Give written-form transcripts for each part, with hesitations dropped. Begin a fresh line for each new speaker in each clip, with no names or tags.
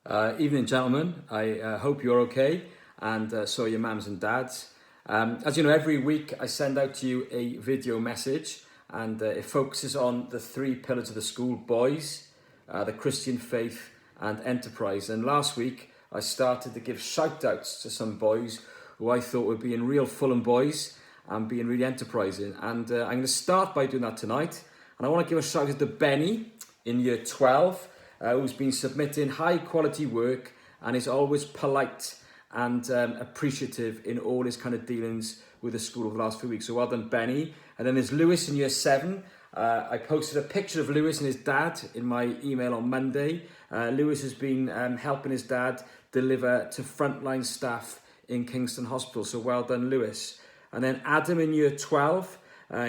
Evening, gentlemen. I hope you're okay, and so are your mums and dads. As you know, every week I send out to you a video message, and it focuses on the three pillars of the school: boys, the Christian faith, and enterprise. And last week I started to give shout-outs to some boys who I thought were being real Fulham boys and being really enterprising. And I'm going to start by doing that tonight. And I want to give a shout-out to Benny in year 12. Who's been submitting high quality work and is always polite and appreciative in all his kind of dealings with the school over the last few weeks. So well done, Benny. And then there's Lewis in year 7. I posted a picture of Lewis and his dad in my email on Monday. Lewis has been helping his dad deliver to frontline staff in Kingston Hospital. So well done, Lewis. And then Adam in year 12.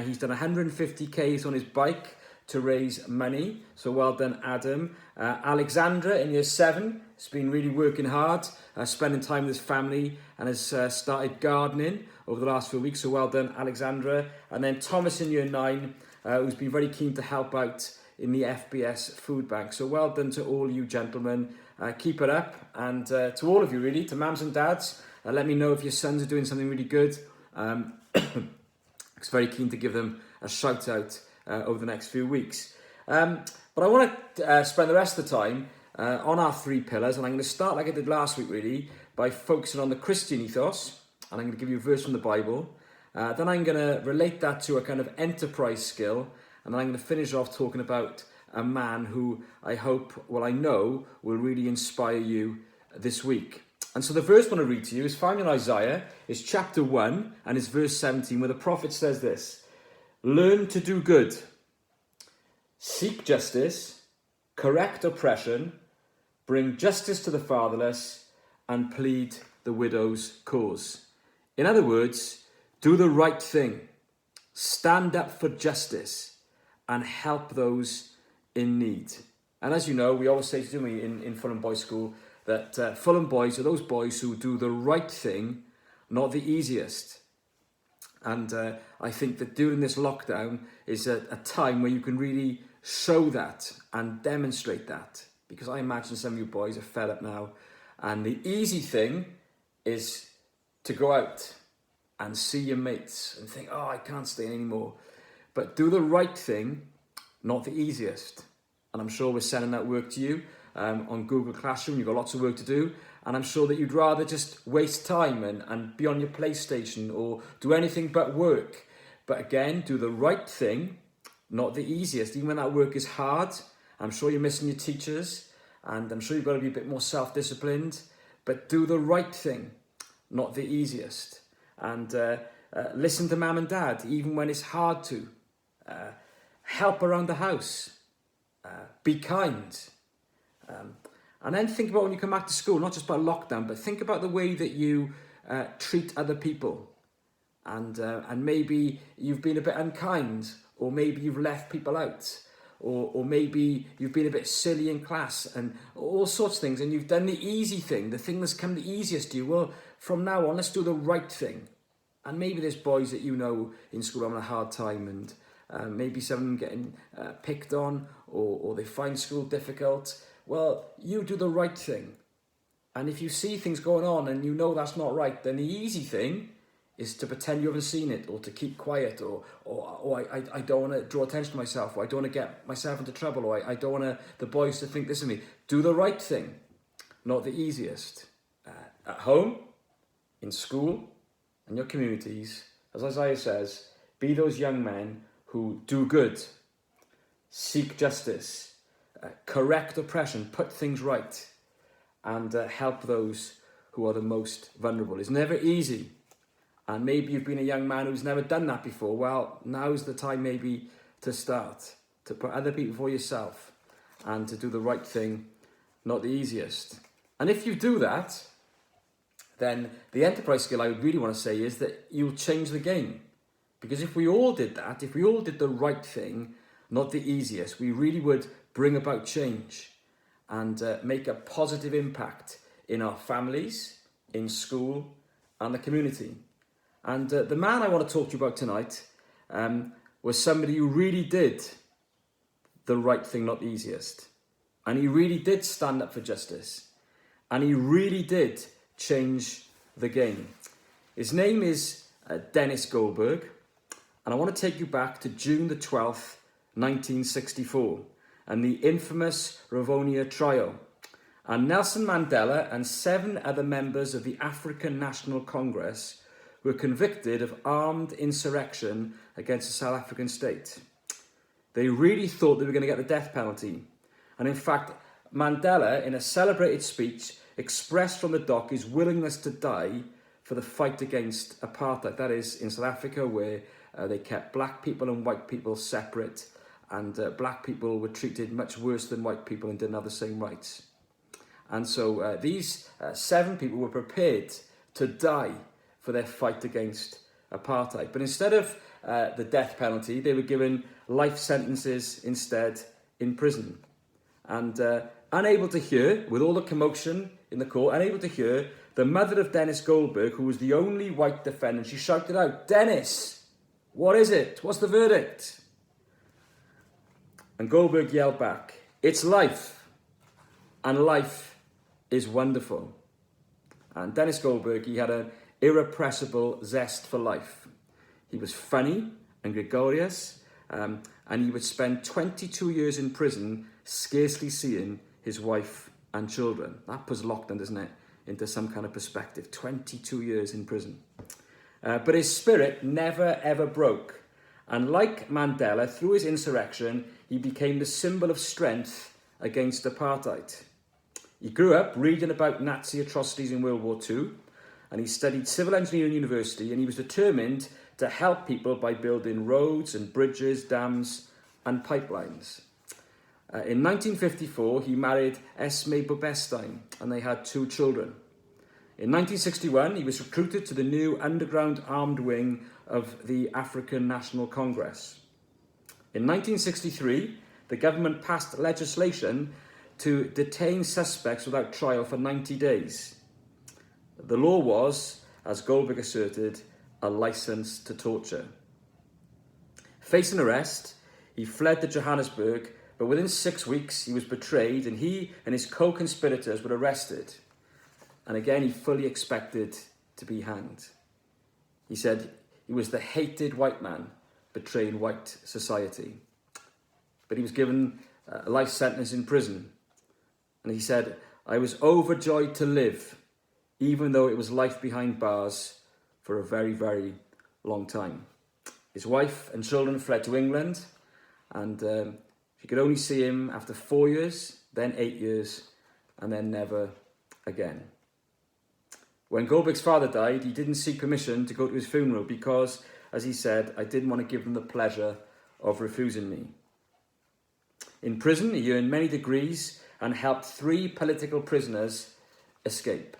He's done 150 Ks on his bike to raise money. So well done, Adam. Alexandra in year 7 has been really working hard, spending time with his family, and has started gardening over the last few weeks. So well done, Alexandra. And then Thomas in year 9, who's been very keen to help out in the FBS food bank. So well done to all you gentlemen. Keep it up. And to all of you really, to mums and dads, let me know if your sons are doing something really good. I'm very keen to give them a shout out over the next few weeks. But I want to spend the rest of the time on our three pillars, and I'm going to start like I did last week really by focusing on the Christian ethos, and I'm going to give you a verse from the Bible. Then I'm going to relate that to a kind of enterprise skill, and then I'm going to finish off talking about a man who I know will really inspire you this week. And so the verse I want to read to you is found in Isaiah. It's chapter 1 and it's verse 17, where the prophet says this: "Learn to do good, seek justice, correct oppression, bring justice to the fatherless, and plead the widow's cause." In other words, do the right thing, stand up for justice, and help those in need. And as you know, we always say to me in Fulham Boys School that Fulham boys are those boys who do the right thing, not the easiest. And I think that during this lockdown is a time where you can really show that and demonstrate that. Because I imagine some of you boys are fed up now. And the easy thing is to go out and see your mates and think, oh, I can't stay in anymore. But do the right thing, not the easiest. And I'm sure we're sending that work to you on Google Classroom. You've got lots of work to do. And I'm sure that you'd rather just waste time and be on your PlayStation or do anything but work. But again, do the right thing, not the easiest. Even when that work is hard, I'm sure you're missing your teachers, and I'm sure you've got to be a bit more self-disciplined. But do the right thing, not the easiest. And listen to mum and dad, even when it's hard to. Help around the house. Be kind. And then think about when you come back to school, not just about lockdown, but think about the way that you treat other people. And maybe you've been a bit unkind, or maybe you've left people out, or maybe you've been a bit silly in class, and all sorts of things, and you've done the easy thing, the thing that's come the easiest to you. Well, from now on, let's do the right thing. And maybe there's boys that you know in school having a hard time, and maybe some of them getting picked on, or they find school difficult. Well, you do the right thing. And if you see things going on and you know that's not right, then the easy thing is to pretend you haven't seen it, or to keep quiet, or I don't want to draw attention to myself, or I don't want to get myself into trouble, or I don't want the boys to think this of me. Do the right thing, not the easiest. At home, in school, and your communities, as Isaiah says, be those young men who do good, seek justice, correct oppression, put things right, and help those who are the most vulnerable. It's never easy. And maybe you've been a young man who's never done that before. Well, now's the time maybe to start, to put other people before yourself, and to do the right thing, not the easiest. And if you do that, then the enterprise skill I would really want to say is that you'll change the game. Because if we all did that, if we all did the right thing, not the easiest, we really would bring about change and make a positive impact in our families, in school, and the community. And the man I want to talk to you about tonight was somebody who really did the right thing, not the easiest. And he really did stand up for justice. and he really did change the game. His name is Dennis Goldberg, and I want to take you back to June the 12th, 1964, and the infamous Rivonia trial. And Nelson Mandela and 7 other members of the African National Congress were convicted of armed insurrection against the South African state. They really thought they were going to get the death penalty. And in fact, Mandela, in a celebrated speech, expressed from the dock his willingness to die for the fight against apartheid. That is, in South Africa, where they kept black people and white people separate, and black people were treated much worse than white people and didn't have the same rights. And so these 7 people were prepared to die for their fight against apartheid. But instead of the death penalty, they were given life sentences instead in prison. And unable to hear, with all the commotion in the court, unable to hear, the mother of Dennis Goldberg, who was the only white defendant, she shouted out, "Dennis, what is it? What's the verdict?" And Goldberg yelled back, "It's life, and life is wonderful." And Dennis Goldberg, he had an irrepressible zest for life. He was funny and gregarious, and he would spend 22 years in prison, scarcely seeing his wife and children. That puts Lockdown, doesn't it, into some kind of perspective. 22 years in prison. But his spirit never ever broke. And like Mandela, through his insurrection, he became the symbol of strength against apartheid. He grew up reading about Nazi atrocities in World War II, and he studied civil engineering at university, and he was determined to help people by building roads and bridges, dams and pipelines. In 1954, he married Esme Bobestein, and they had 2 children. In 1961, he was recruited to the new underground armed wing of the African National Congress. In 1963, the government passed legislation to detain suspects without trial for 90 days. The law was, as Goldberg asserted, a license to torture. Facing arrest, he fled to Johannesburg, but within 6 weeks he was betrayed, and he and his co-conspirators were arrested. And again, he fully expected to be hanged. He said he was the hated white man betraying white society. But he was given a life sentence in prison. And he said, "I was overjoyed to live, even though it was life behind bars for a very, very long time." His wife and children fled to England, and she could only see him after 4 years, then 8 years, and then never again. When Goldberg's father died, he didn't seek permission to go to his funeral because, as he said, "I didn't want to give them the pleasure of refusing me." In prison, he earned many degrees and helped 3 political prisoners escape.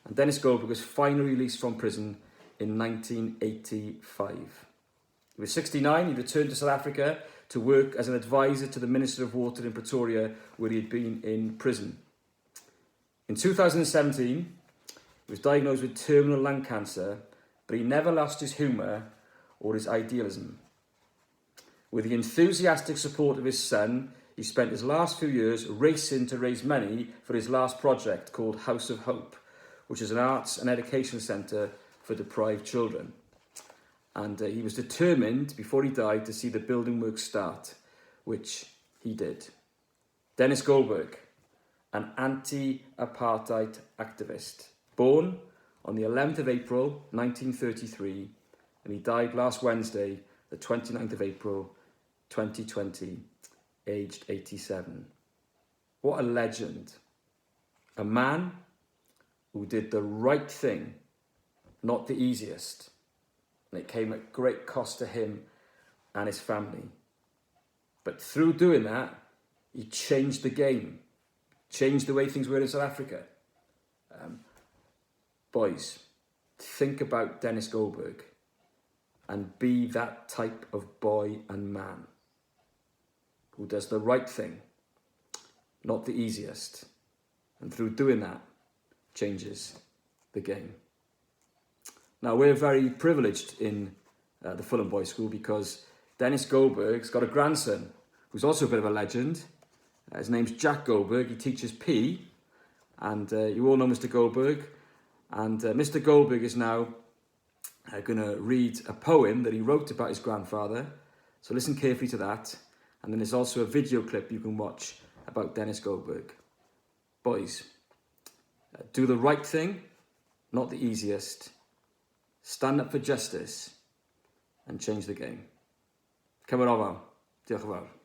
And Dennis Goldberg was finally released from prison in 1985. He was 69, he returned to South Africa to work as an advisor to the Minister of Water in Pretoria, where he had been in prison. In 2017, he was diagnosed with terminal lung cancer, but he never lost his humour or his idealism. With the enthusiastic support of his son, he spent his last few years racing to raise money for his last project called House of Hope, which is an arts and education centre for deprived children. And he was determined, before he died, to see the building work start, which he did. Dennis Goldberg, an anti-apartheid activist, born on the 11th of April 1933, and he died last Wednesday, the 29th of April 2020, aged 87. What a legend. A man who did the right thing, not the easiest. And it came at great cost to him and his family. But through doing that, he changed the game, changed the way things were in South Africa. Boys, think about Dennis Goldberg and be that type of boy and man who does the right thing, not the easiest. And through doing that, changes the game. Now, we're very privileged in the Fulham Boys School because Dennis Goldberg's got a grandson who's also a bit of a legend. His name's Jack Goldberg. He teaches PE, And you all know Mr. Goldberg. And Mr. Goldberg is now going to read a poem that he wrote about his grandfather. So listen carefully to that. And then there's also a video clip you can watch about Dennis Goldberg. Boys, do the right thing, not the easiest. Stand up for justice and change the game. Cymer ofal. Diolch yn fawr.